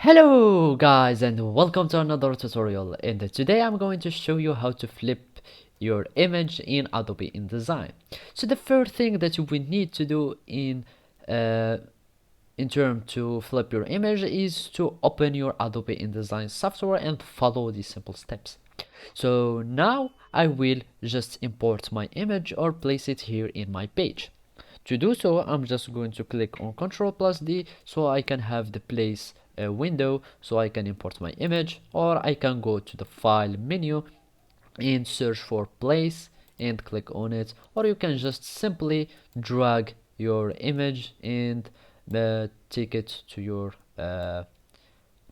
Hello guys and welcome to another tutorial, and today I'm going to show you how to flip your image in Adobe InDesign. So the first thing that we need to do uh, in terms to flip your image is to open your Adobe InDesign software and follow these simple steps. So now I will just import my image or place it here in my page. To do so, I'm just going to click on Ctrl plus D so I can have the place window so I can import my image, or I can go to the file menu and search for place and click on it, or you can just simply drag your image and take it to your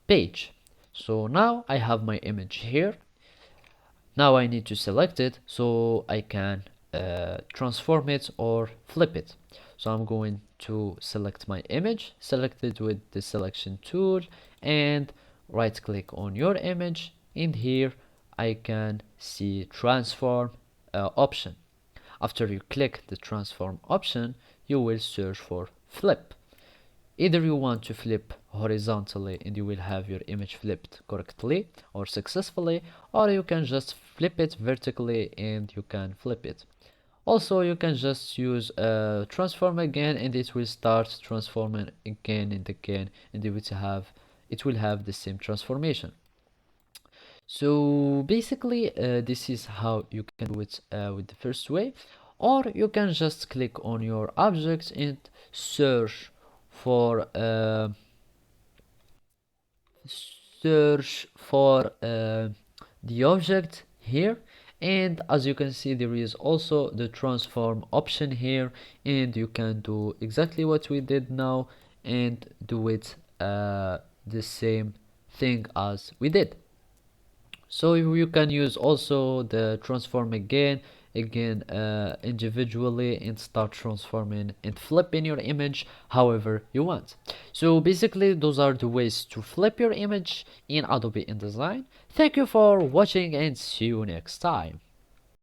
page. So now I have my image here. Now I need to select it so I can transform it or flip it. So I'm going to select my image, select it with the selection tool, and right click on your image. In here I can see transform option. After you click the transform option, you will search for flip. Either you want to flip horizontally and you will have your image flipped correctly or successfully, or you can just flip it vertically and you can flip it. Also, you can just use transform again and it will start transforming again and again, and it will have the same transformation. So basically this is how you can do it with the first way, or you can just click on your object and search for the object here, and as you can see there is also the transform option here, and you can do exactly what we did now and do it the same thing as we did. So you can use also the transform again individually and start transforming and flipping your image however you want. So basically those are the ways to flip your image in Adobe InDesign. Thank you for watching and see you next time.